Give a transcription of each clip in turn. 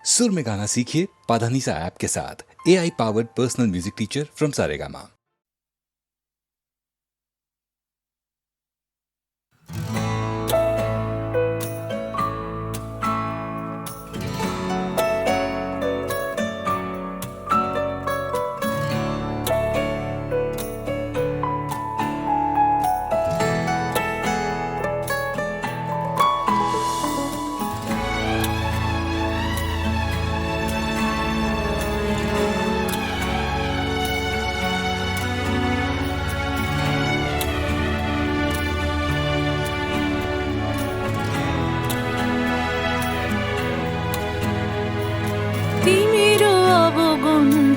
सुर में गाना सीखिए पाधानीसा ऐप के साथ। AI powered personal music teacher from Saregama.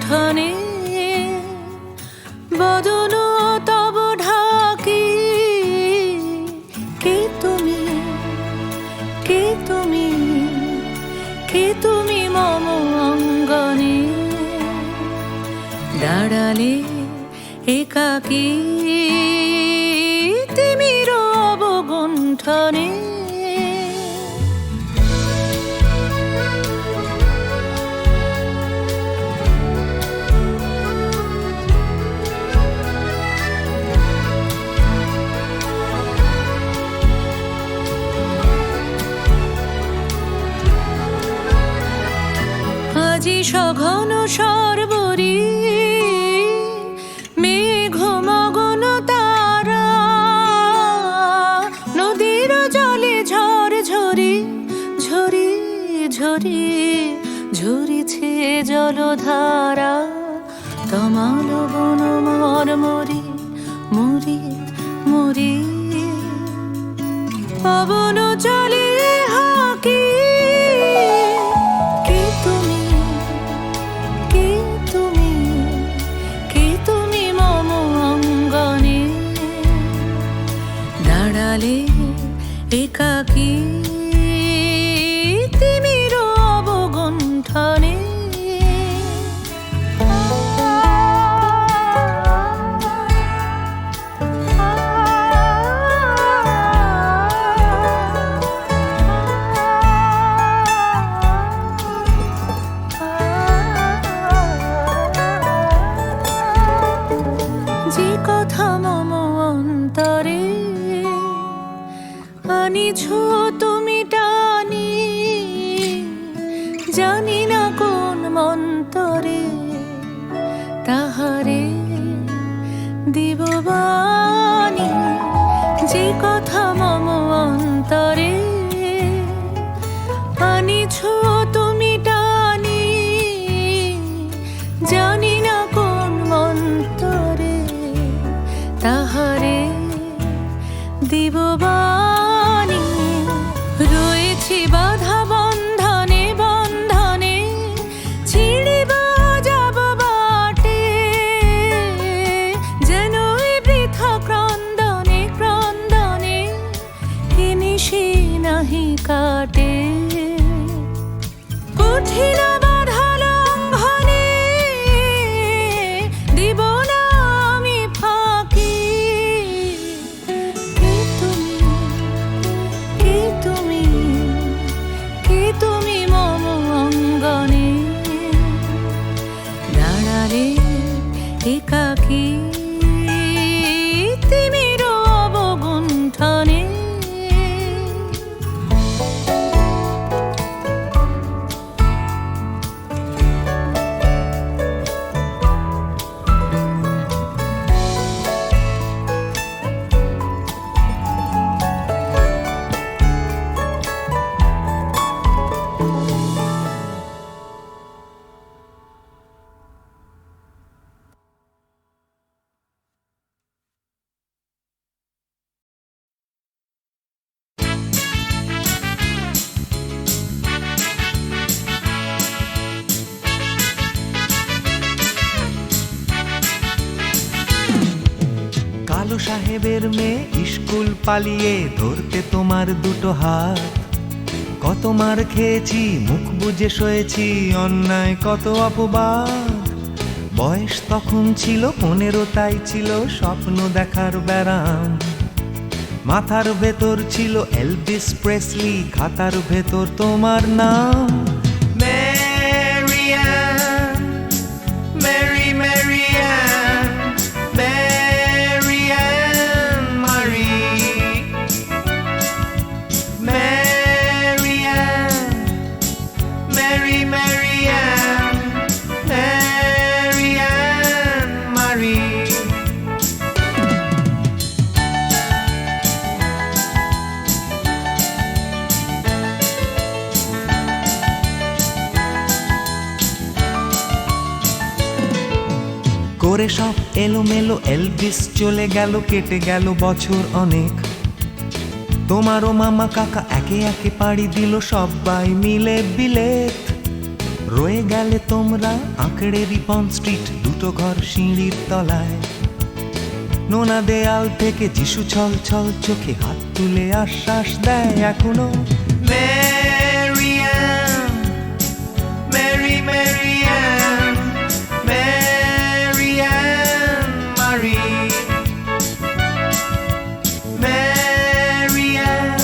ধনে বদন তব ঢাকি কে তুমি কে তুমি কে তুমি মম অঙ্গনে দাঁড়ালে একাকী তিমির অবগুণ্ঠনে আজি সঘন সর্বরি মেঘ মগন তারা নদীর জলে ঝড় ঝরি ঝরি ঝরি ঝরিছে জলধারা তমাল বন মর মরি মরি মরি পবন চলে হাকি একাকী তিমির অবগুণ্ঠনে যে কথা মম অন্তরে আনিছো তুমি টানি জানি না কোন মন্তরে তাহারে দিব বাণী যে কথা মম অন্তরে আনিছো তুমি টানি জানি না কোন মন্তরে তাহারে দিব বাণী রয়েছি বাধা বন্ধনে বন্ধনে ছিড়িব যাব বাটে যেন বৃথা ক্রন্দনে ক্রন্দনে কিনিসি নাহি কাটে কঠিন বাধা লঙ্ঘনে দিব না আমি ফাঁকি তুমি মম অঙ্গনে দাঁড়ালে একাকী তিমির অবগুণ্ঠনে কালো সাহেবের মেয়ে স্কুল পালিয়ে ধরতে তোমার দুটো হাত কত মার খেয়েছি মুখ বুজে সয়েছি অন্যায় কত অপবাদ বয়স তখন ছিল 15 তাই ছিল স্বপ্ন দেখার ব্যারাম মাথার ভেতর ছিল এলভিস প্রেসলি খাতার ভেতর তোমার নাম Mary, Mary Ann, Mary Ann Marie. করে সব এলোমেলো এলভিস চলে গেল, কেটে গেল বছর অনেক। তোমারও মামা কাকা একে একে পাড়ি দিল, সবাই মিলে বিলেত। রয়ে গেলে তোমরা আঁকড়ে রিপন স্ট্রিট, দুটো ঘর সিঁড়ির তলায়। নোনা দেয়াল থেকে যিশু ছল ছল চোখে হাত তুলে আশ্বাস দেয় এখনো। Mary Ann, Mary, Mary Ann, Mary Ann Marie. Mary Ann,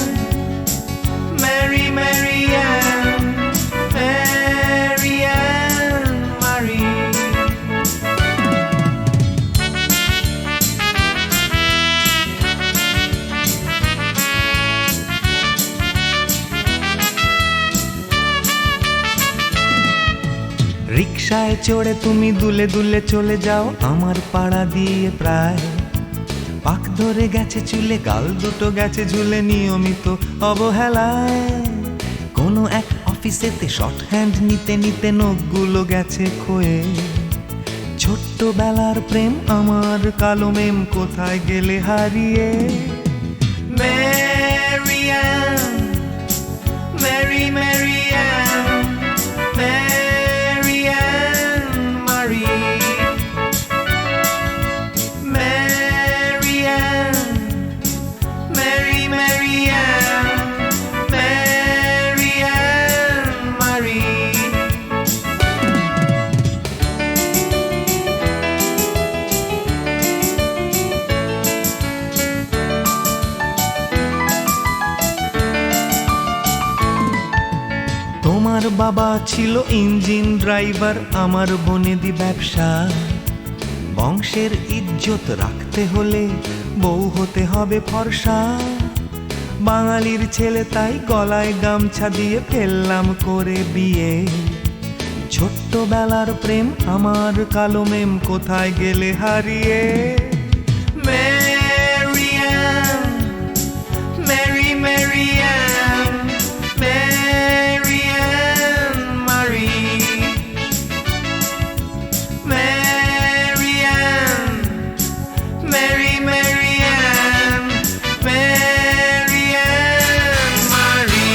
Mary, Mary Ann, Mary Ann Marie. রিকশায় চড়ে তুমি দুলে দুলে চলে যাও আমার পাড়া দিয়ে প্রায়। পাক ধরে গেছে চুলে, গাল দুটো গেছে ঝুলে নিয়মিত অবহেলায়। কোনো এক অফিসেতে শর্ট হ্যান্ড নিতে নিতে নখগুলো গেছে ক্ষয়ে। ছোট্টবেলার প্রেম আমার কালো মেম কোথায় গেলে হারিয়ে। Mary Ann, Mary, Mary Ann, Mary Ann Marie. Mary Ann, Mary, Mary Ann, Mary Ann Marie. তোমার বাবা ছিল ইঞ্জিন ড্রাইভার, আমার বনেদি ব্যবসা। বংশের ইজ্জত রাখতে হলে বউ হতে হবে ফর্সা। বাঙালির ছেলে তাই গলায় গামছা দিয়ে ফেললাম করে বিয়ে। ছোট্টবেলার প্রেম আমার কালো মেম কোথায় গেলে হারিয়ে। Mary Ann, Mary, Mary Ann, Mary Ann Marie. Mary Ann, Mary, Mary Ann, Mary Ann Marie.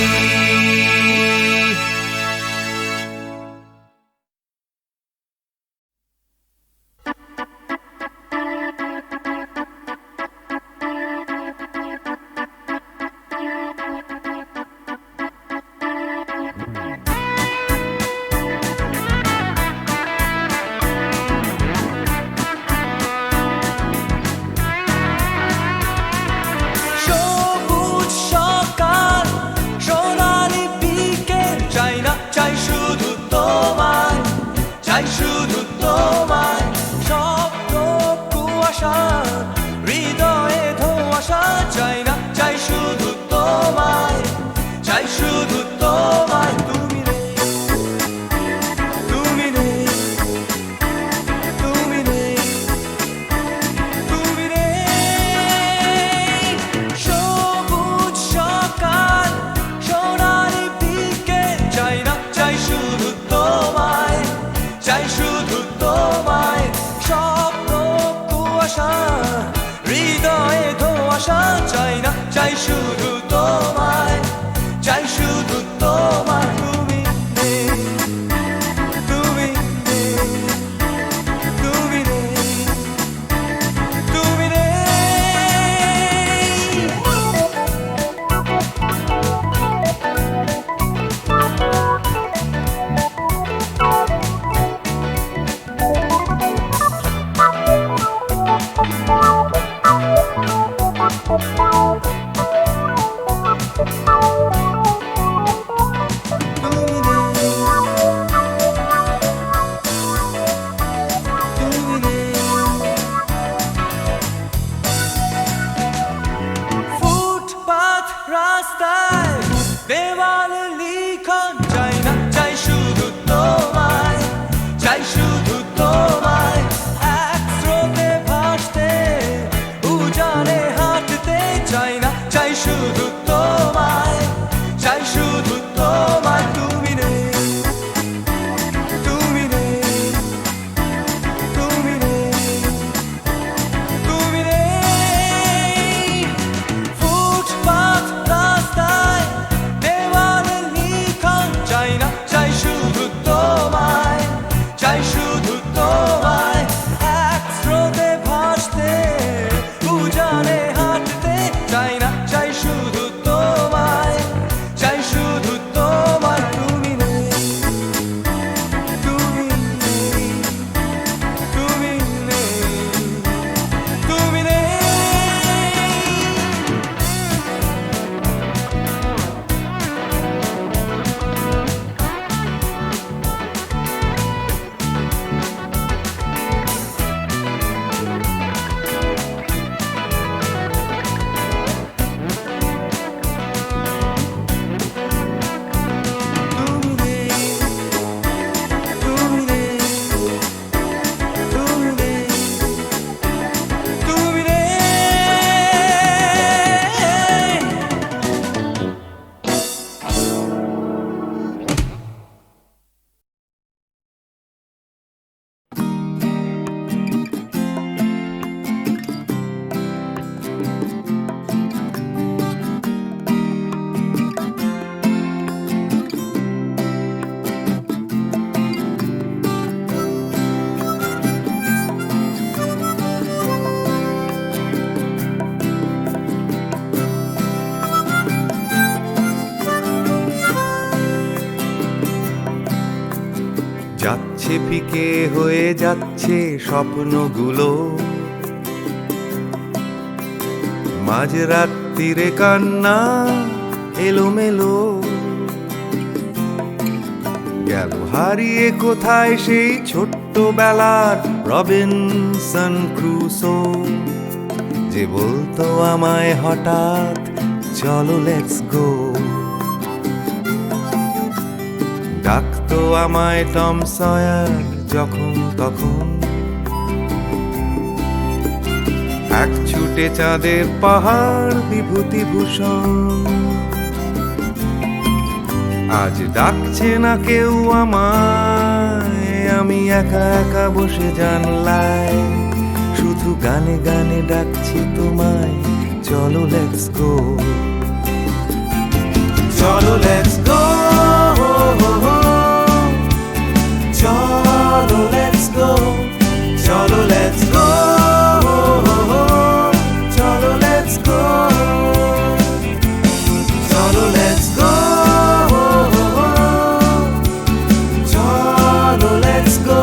যাচ্ছে ফিকে হয়ে যাচ্ছে স্বপ্নগুলো, মাঝরাত্রিরে কান্না এলোমেলো, গেল হারিয়ে কোথায় সেই ছোট্টবেলার রবিনসন ক্রুসো, যে বলতো আমায় হঠাৎ চলো লেটস গো। ডাকতো আমায় টম সয়ার যখন তখন, এক ছুটে চাঁদের পাহাড় বিভূতিভূষণ। আজ ডাকছে না কেউ আমায়, আমি একা একা বসে জানলায়, শুধু গানে গানে ডাকছি তোমায় চলো লেটস গো। চলো লেটস গো, চলো লেটস গো, চলো লেটস গো, চলো লেটস গো, চলো লেটস গো, চলো লেটস গো,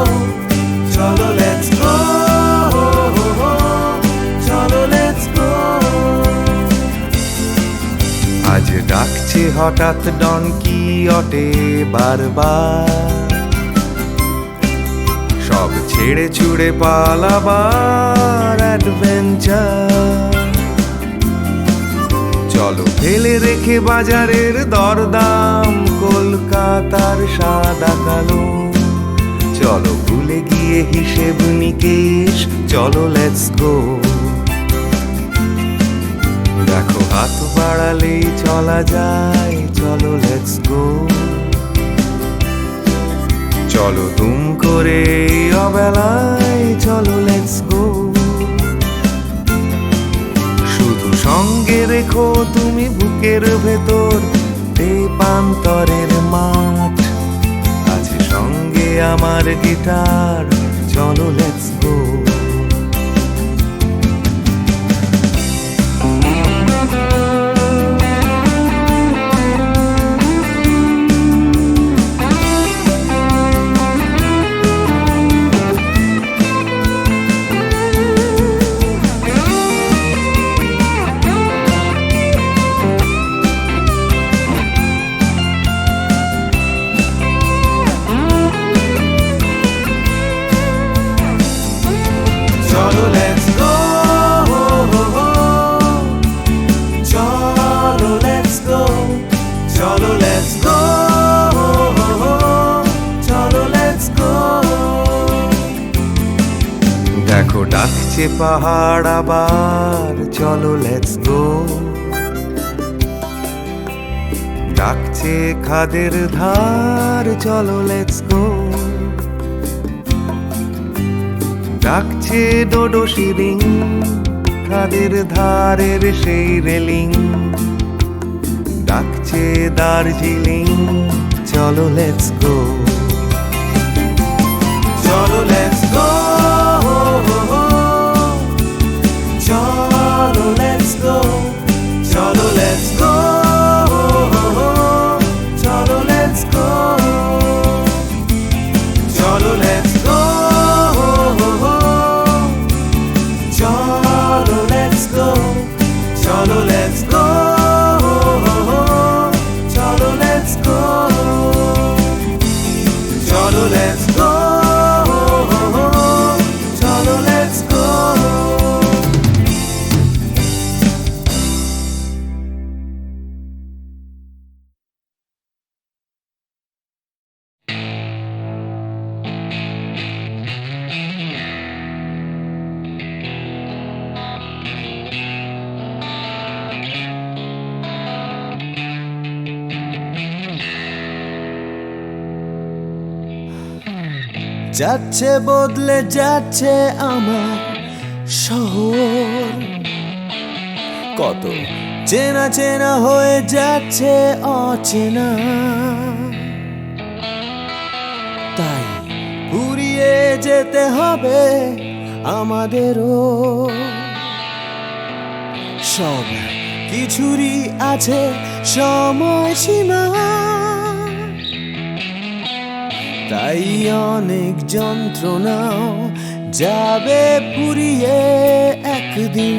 চলো লেটস গো, চলো লেটস গো। আজ ডাকছে হঠাৎ ডন কিহটে বারবার, সব ছেড়ে ছুড়ে পালাবার অ্যাডভেঞ্চার। চলো ফেলে রেখে বাজারের দরদাম, কলকাতার সাদা কালো, চলো ভুলে গিয়ে হিসেব নিকেশ, চলো লেটস গো। দেখো হাত বাড়ালেই চলা যায়, চলো লেটস গো। চলো দুম করে অবেলায়, চলো লেটস গো। শুধু সঙ্গে রেখো তুমি বুকের ভেতর দেবান্তরের মাঠ, আছে সঙ্গে আমার গিটার, চলো লেটস গো। চলো লেটস গো, চলো লেটস গো, চলো লেটস গো, চলো লেটস গো। দেখো ডাকছে পাহাড় আবার, চলো লেটস গো। ডাকছে খাদের ধার, চলো লেটস গো। ডাকছে ডোডো শিরিং, খাদের ধারের সেই রেলিং, ডাকছে দার্জিলিং, চলো লেটস গো। চলো লেটস গো, চলো লেটস গো, চলো লেটস গো, চলো লেটস গো, চলো লেটস গো, চলো লেটস গো, চলো লেটস গো, চলো লেটস গো, চলো লেটস গো, চলো লেটস গো। যাচ্ছে বদলে যাচ্ছে আমার শহর, কত চেনা চেনা হয়ে যাচ্ছে অচেনা, তাই ঘুরিয়ে যেতে হবে আমাদেরও। সব কিছুরই আছে সময়সীমা, তাই অনেক যন্ত্রণাও যাবে ফুরিয়ে একদিন,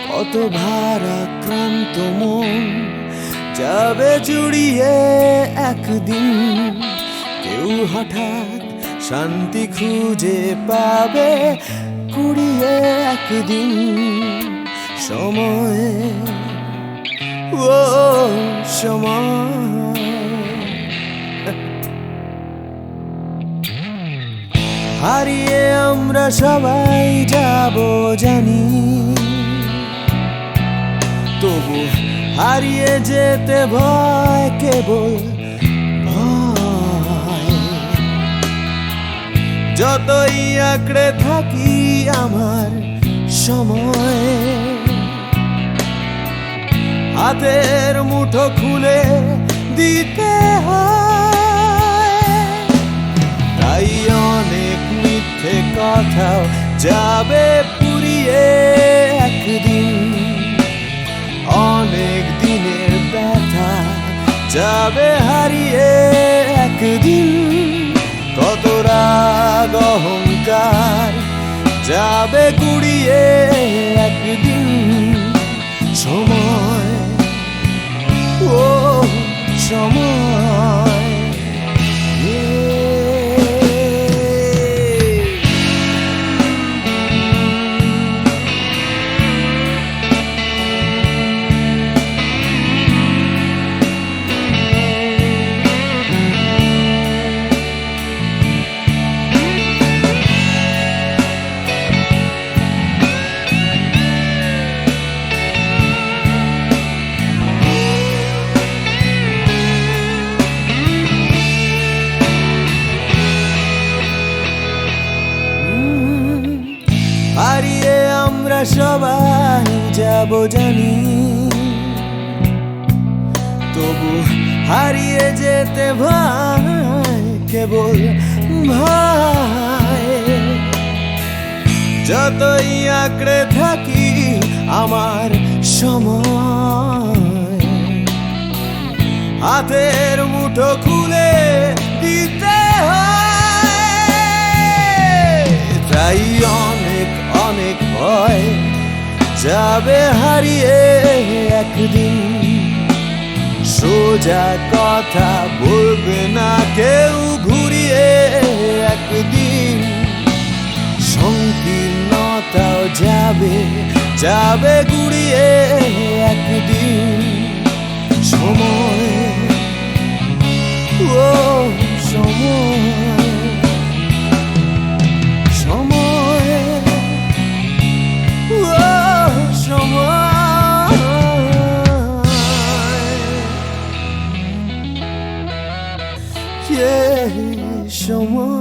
কত ভারাক্রান্ত মন যাবে জুড়িয়ে একদিন। কেউ হঠাৎ শান্তি খুঁজে পাবে কুড়িয়ে একদিন। সময়, ও সময়, হারিয়ে আমরা সবাই যাব জানি, তবু হারিয়ে যেতে ভয়, কেবল ভয়। যতই আঁকড়ে থাকি আমার সময়, হাতের মুঠো খুলে দিতে হয়। তাই অনেক মিথ্যে কথাও যাবে পুড়িয়ে একদিন, অনেক দিনের ব্যথা যাবে হারিয়ে একদিন। কত রাগ অহংকার যাবে কুড়িয়ে একদিন। সময়, ও সময়, হারিয়ে আমরা সবাই যাব জানি, তবু হারিয়ে যেতে ভয়, কেবল ভয়। যতই আঁকড়ে থাকি আমার সময়, হাতের মুঠো খুলে দিতে হয়। তাই অনেক অনেক ভয় যাবে হারিয়ে একদিন। সোজা কথা বলবে না কেউ ঘুরিয়ে একদিন। সংকীর্ণতাও যাবে যাবে ঘুরিয়ে একদিন। সময়, ও সময়, সময়, ও সময়, সময়।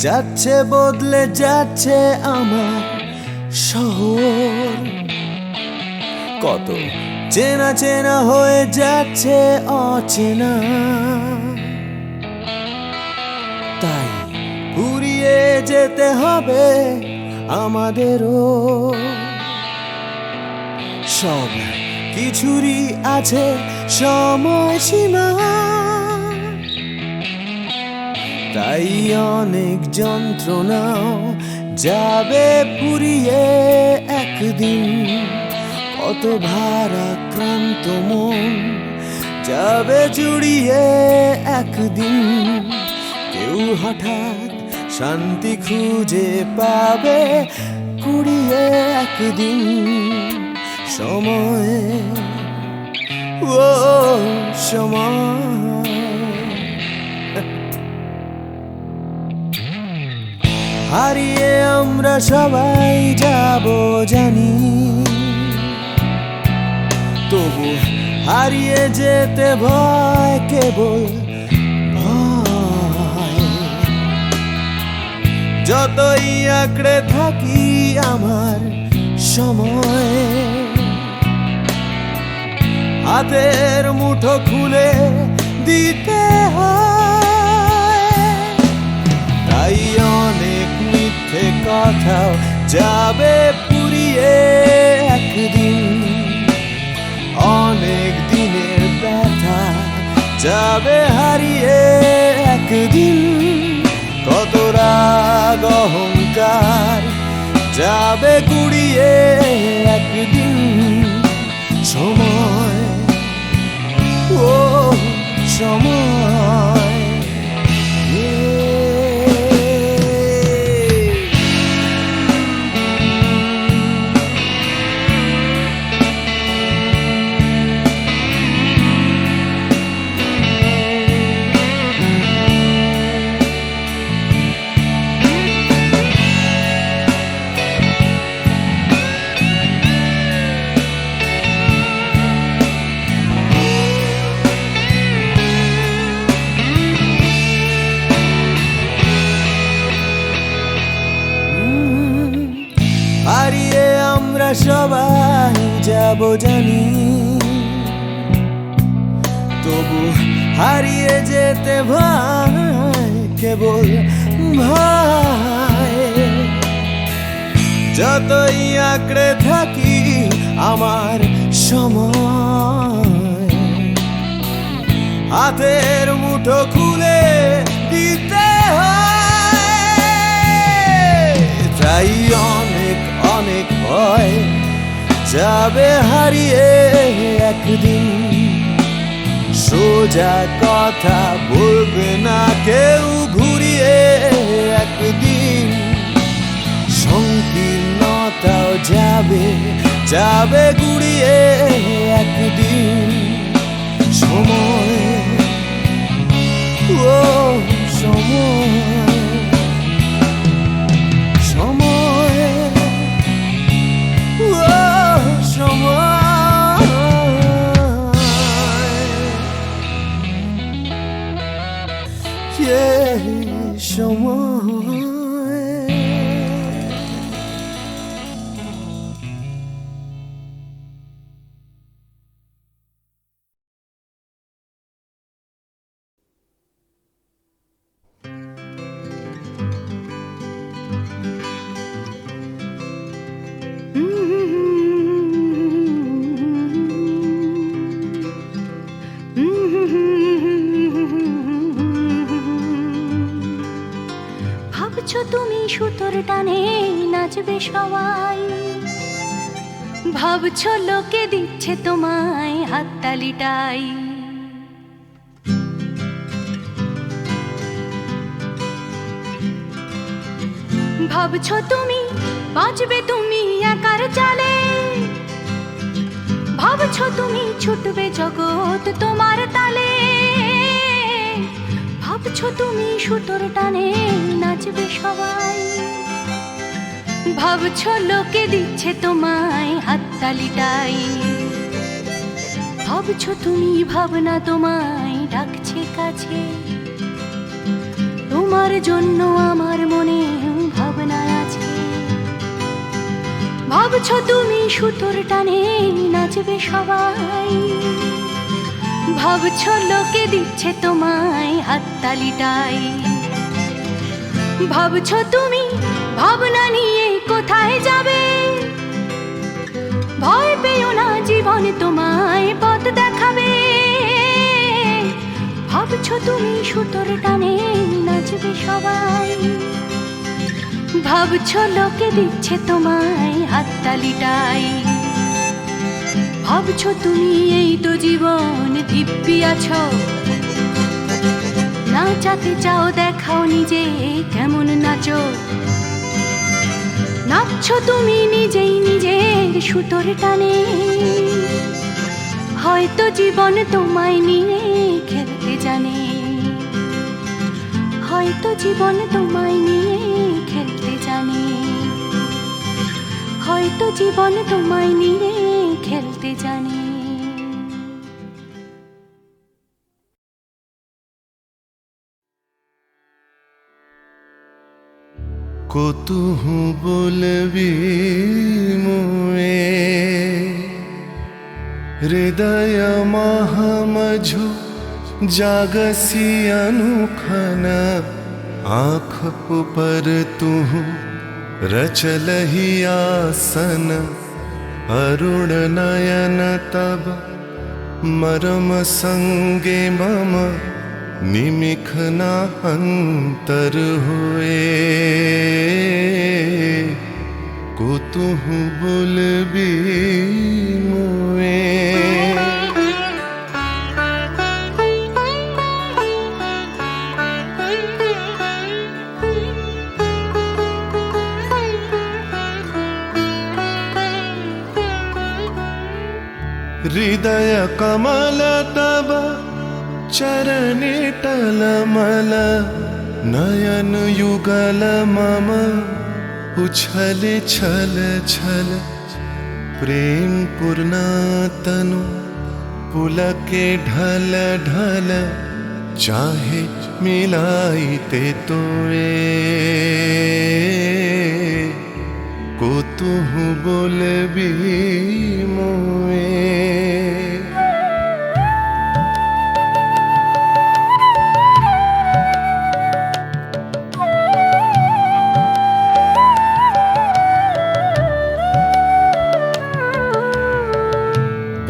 যাচ্ছে বদলে যাচ্ছে আমার শহর, কত চেনা চেনা হয়ে যাচ্ছে অচেনা। তাই ফুরিয়ে যেতে হবে আমাদেরও। সব কিছুরই আছে সময়সীমা, তাই অনেক যন্ত্রণাও যাবে ফুরিয়ে একদিন। কত ভারাক্রান্ত মন যাবে জুড়িয়ে একদিন। কেউ হঠাৎ শান্তি খুঁজে পাবে কুড়িয়ে একদিন। সময়, ও সময়, হারিয়ে আমরা সবাই যাব জানি, তবু হারিয়ে যেতে ভয়, কেবল ভয়। যতই আঁকড়ে থাকি আমার সময়, হাতের মুঠো খুলে দিতে হয়। তাই অনেক মিথ্যে কথাও যাবে পুড়িয়ে একদিন, অনেক দিনের ব্যথা যাবে হারিয়ে একদিন, কত রাগ অহংকার যাবে গুড়িয়ে একদিন। সময়, ও সময়, হারিয়ে আমরা সবাই যাব জানি, তবু হারিয়ে যেতে ভাই কেবল ভাই। যতই আঁকড়ে থাকি আমার সময়, হাতের মুঠো খুলে দিতে হয়। তাই অনেক অনেক ভয় যাবে হারিয়ে একদিন, সোজা কথা বলবে না কেউ ঘুরিয়ে একদিন, সংকীর্ণতাও যাবে যাবে গুড়িয়ে একদিন। সময়, ও সময়, সময়, ও সময়, সময়। ভাবছো তুমি সুতোর টানে নাচবে সবাই, ভাবছো লোকে দিচ্ছে তোমায় হাততালিটাই। ভাবছো তুমি বাঁচবে তুমি একার চালে, ভাবছো তুমি ছুটবে জগৎ তোমার তালে। ভাবছো তুমি সুতোর টানে নাচবে সবাই, ভাবছো লোকে দিচ্ছে তোমায় হাততালিটাই। ভাবছো তুমি ভাবনা তোমায় ডাকছে কাছে, তোমার জন্য আমার মনে ভাবনা আছে। ভাবছো তুমি সুতোর টানে নাচবে সবাই, ভাবছো লোকে দিচ্ছে তোমায় হাততালিটাই। ভাবছো তুমি ভাবনা নিয়ে কোথায় যাবে, ভয় পেও না জীবন তোমায় পথ দেখাবে। ভাবছো তুমি সুতোর টানে নাচবে সবাই, ভাবছো লোকে দিচ্ছে তোমায় হাততালিটাই। ভাবছো তুমি এই তো জীবন দিব্যি আছো, নাচাতে চাও দেখাও নিজে কেমন নাচো। নাচছো তুমি নিজেই নিজের সুতোর টানে, হয়তো জীবন তোমায় নিয়ে খেলতে জানে, হয়তো জীবন তোমায় নিয়ে খেলতে জানে, হয়তো জীবন তোমায় নিয়ে খেলতে জানে। কতুহু বলবি মুয়ে হৃদয় মহামঝু जागसी अनुखन आँख पर तुह रचलहि आसन अरुण नयन तब मरम संगे मम निमिखना अंतर हुए कुतुह बुलबी मुए हृदय कमल तब चरणे टलमल नयन युगल मम उछल छल छल प्रेम पूर्णतनु पुलके ढल ढल चाहे मिलाइते तोए कुतुह बोलबी मोए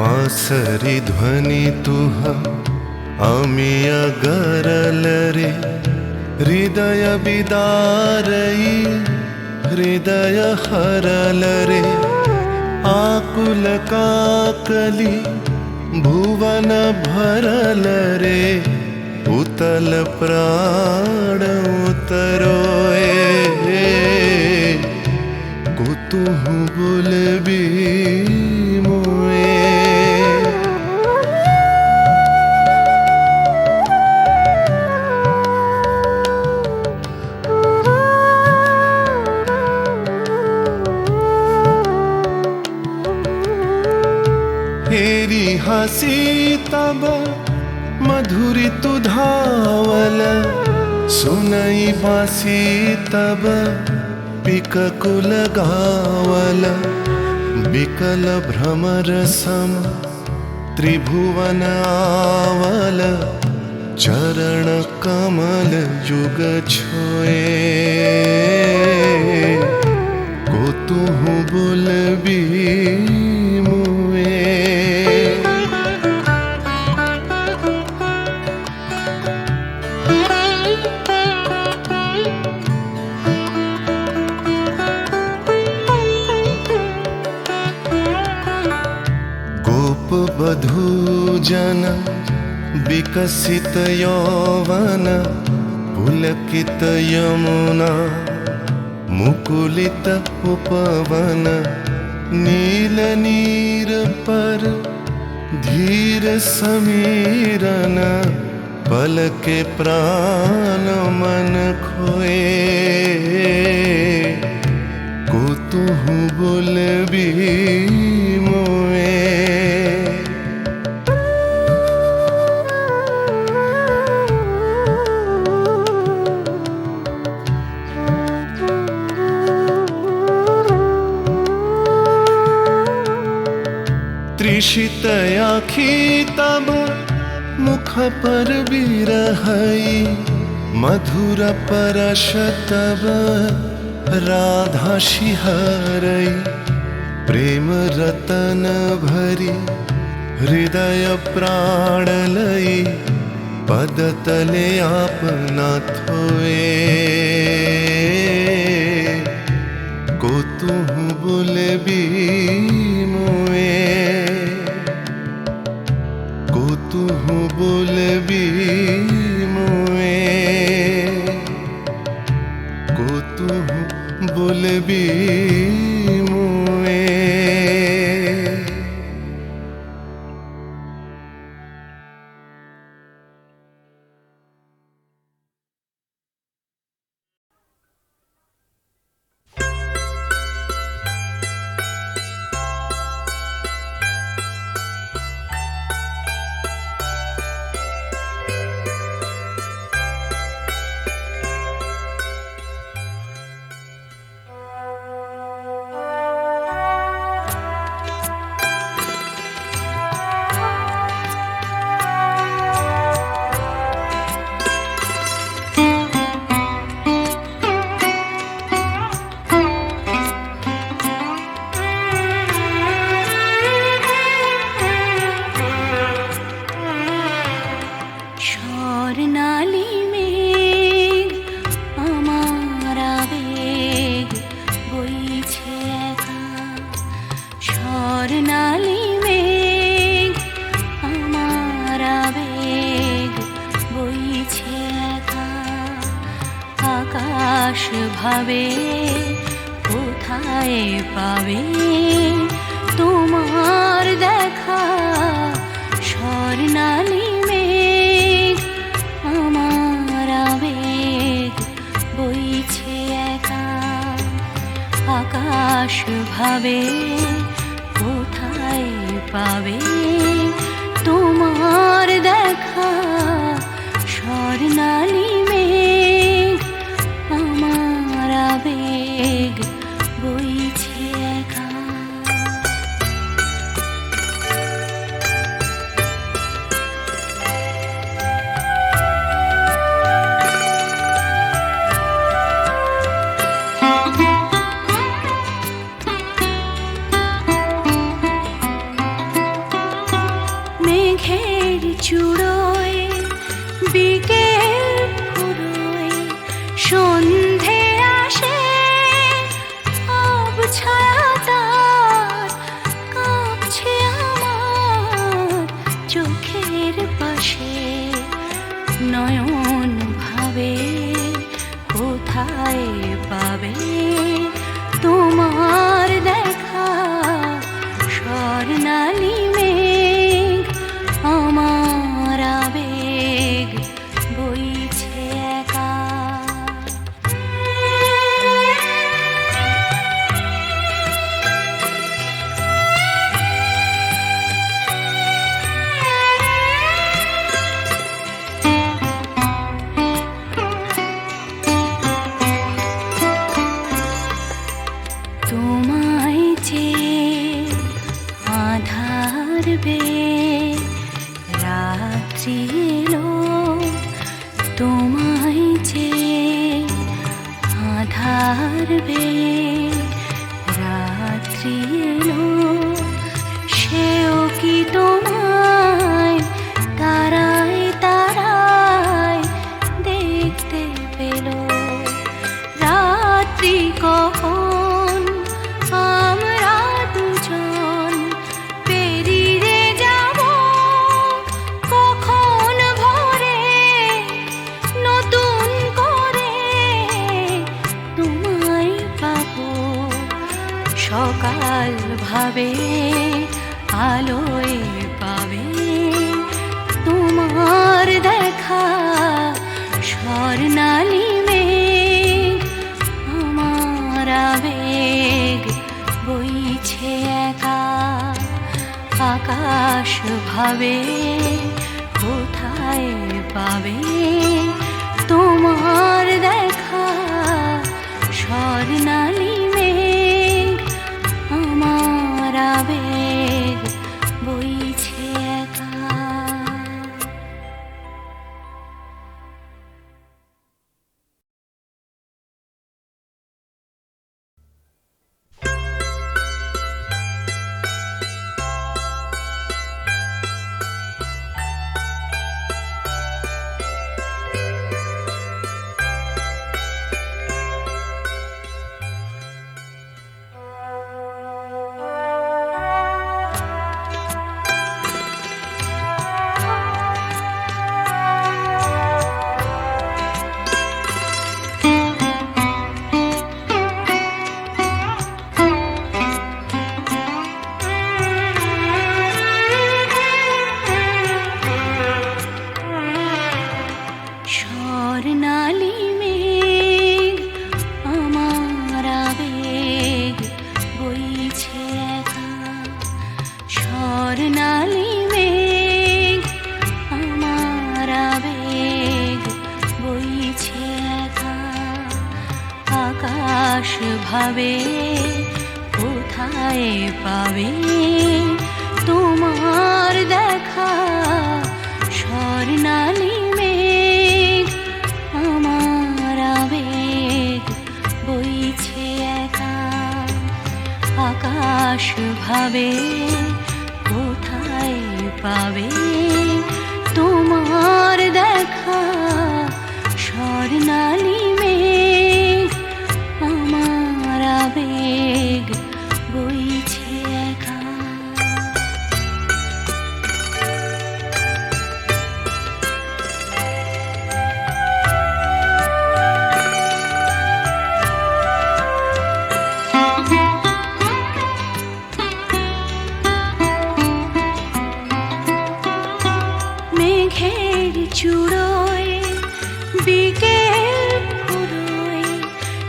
बांसरी ध्वनि तुह अमिय गरल रे हृदय बिदारई हृदय हरल रे आकुल काकली भुवन भरल रे उतल प्राण उतरोए कुतुह बुलबी मुए हेरी हसी तब मधुरी तुधावल सुनई बासी तब पिककुल गावल बिकल भ्रमर सम त्रिभुवन आवल चरण कमल युग छोए कुतुह बुलबी मुए बधू जन विकसित यौवन पुलकित यमुना मुकुलित उपवन नील नीर पर धीर समीरन पल के प्राण मन खोए कुतुह बुलबी मुए त्रिषित आँखी तब मुख पर बिरहई मधुर परश तब राधा शिहरई प्रेम रतन भरी हृदय प्राण लई पद तले आपना थोए कुतुह बुलबी मुए कुतुह बुलबी मुए कुतुह बुलबी मुए ভাবে কোথায় পাবে তোমার দেখা স্বর্ণালী মেঘ আমার আবেগ বইছে একা আকাশ ভাবে কোথায় পাবে তোমার দেখা স্বর্ণালী মেঘ আমার আবেগ বইছে একা মেঘের চূড়োয় বিকেল ফুরোয় সন্ধে আসে ছায়া তার কাঁপছে আমার চোখের পাশে নয়ন ভাবে কোথায় পাবে তোমার দেখা স্বর্ণালী মেঘ আমার আবেগ বইছে একা তোমায় যে আধার বে রাত্রি এলো তোমায় যে আধার বে রাত্রি এলো সেও কি তোমায় তারায় তারায় দেখতে পেল রাত্রি কখন আমরা দুজন পেরিয়ে যাব কখন ভোরে নতুন করে তোমায় পাবো সকাল ভাবে আলোয় পাবে তোমার দেখা স্বর্ণালী মেঘ আমার আবেগ বইছে একা আকাশ ভাবে কোথায় পাবে তোমার দেখা স্বর্ণালী মেঘ আমার আবেগ বইছে একা স্বর্ণালী মেঘ আমার আবেগ বইছে একা স্বর্ণালী মেঘ আমার আবেগ বইছে একা আকাশ ভাবে কোথায় পাবে তোমার দেখা স্বর্ণালী মেঘ আমার আবেগ বইছে একা আকাশ ভাবে কোথায় পাবে তোমার দেখা স্বর্ণালী মেঘ আমার আবেগ বইছে একা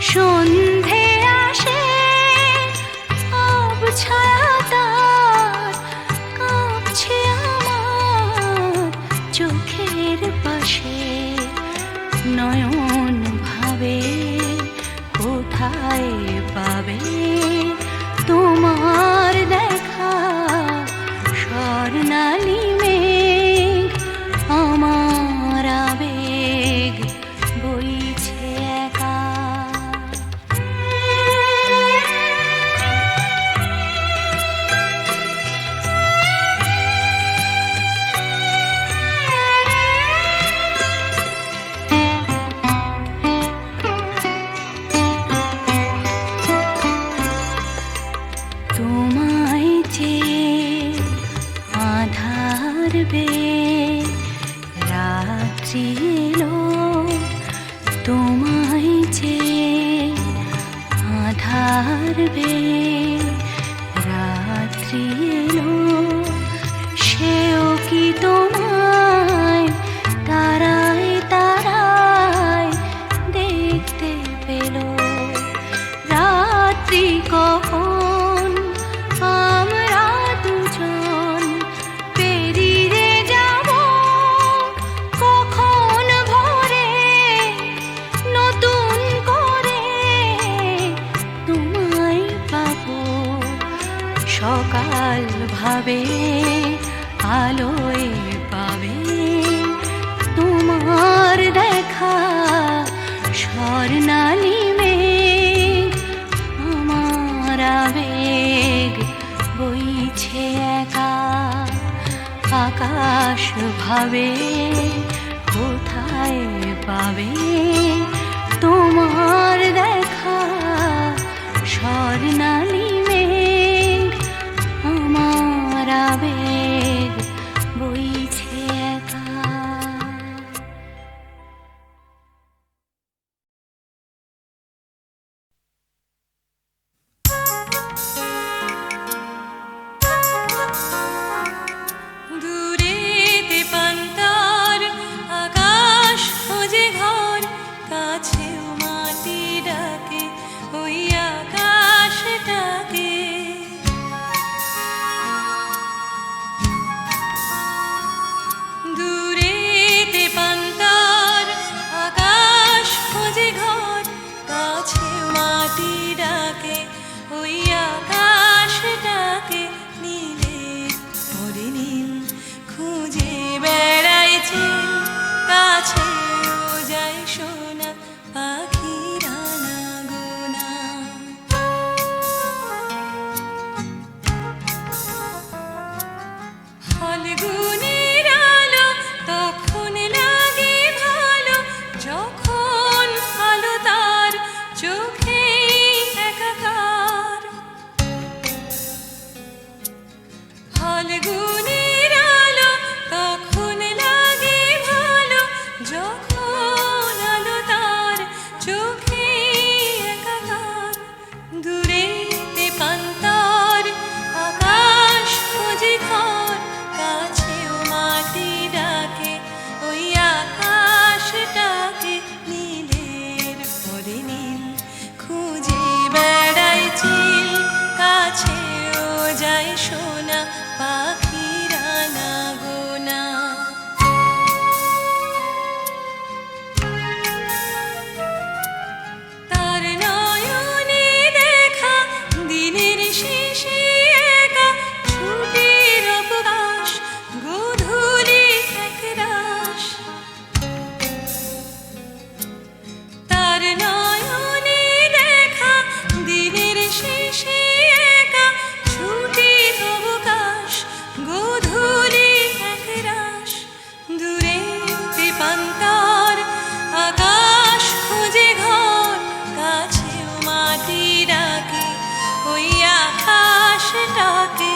সন্ধে আসে ছায়া তার কাঁপছে আমার চোখের পাশে নয়ন ভাবে কোথায় পাবে তোমার দেখা স্বর্ণালী মেঘ আমার আবেগ বইছে একা তোমায় যে আধার বে রাত্রি এলো তোমায় যে আধার বে রাত্রি এলো সেও কি তোমায় তারায় তারায় দেখতে পেল রাত্রি কখন আমরা দুজন পেরিয়ে যাব কখন ভোরে নতুন করে তোমায় পাবো সকাল ভাবে আলোয় পাবে তোমার দেখা স্বর্ণালী মেঘ আমার আবেগ বইছে একা আকাশ ভাবে কোথায় পাবে তোমার দেখা স্বর্ণালী মেঘ আমার আবেগ বইছে একা দূরেতে পান্তার আকাশ খোঁজে ঘর কাছেও মাটি ডাকে ওই আকাশটাকে দূরেতে পান্তার আকাশ খোঁজে ঘর কাছেও মাটি ডাকে ওই আকাশটাকে নীলের ভরে নীল খুঁজে বেড়াইছে কাছেও যায় সোনা পাখিরা না গোনা ফাল্গুনের আলো তখন লাগে ভালো যখন আলো তার চোখে একাকার ফাল্গুনের আলো তখন লাগে ভালো যখন আলো তার চোখে একাকার দূরেতে পান্তার আকাশ খোঁজে ঘর কাছেও মাটি ডাকে ওই আকাশটাকে নীলের ভরে নীল খুঁজে বেড়ায় চিল কাছেও যায় সোনা পাখিরা না গোনা তার নয়নে দেখা দিনের শেষে একা ছুটির অবকাশ গোধূলি একরাশ তার নয়নে দেখা দিনের শেষে একা ছুটির অবকাশ গোধূলি একরাশ দূরেতে পান্তার আকাশ খোঁজে ঘর কাছেও মাটি ডাকে ওই আকাশটাকে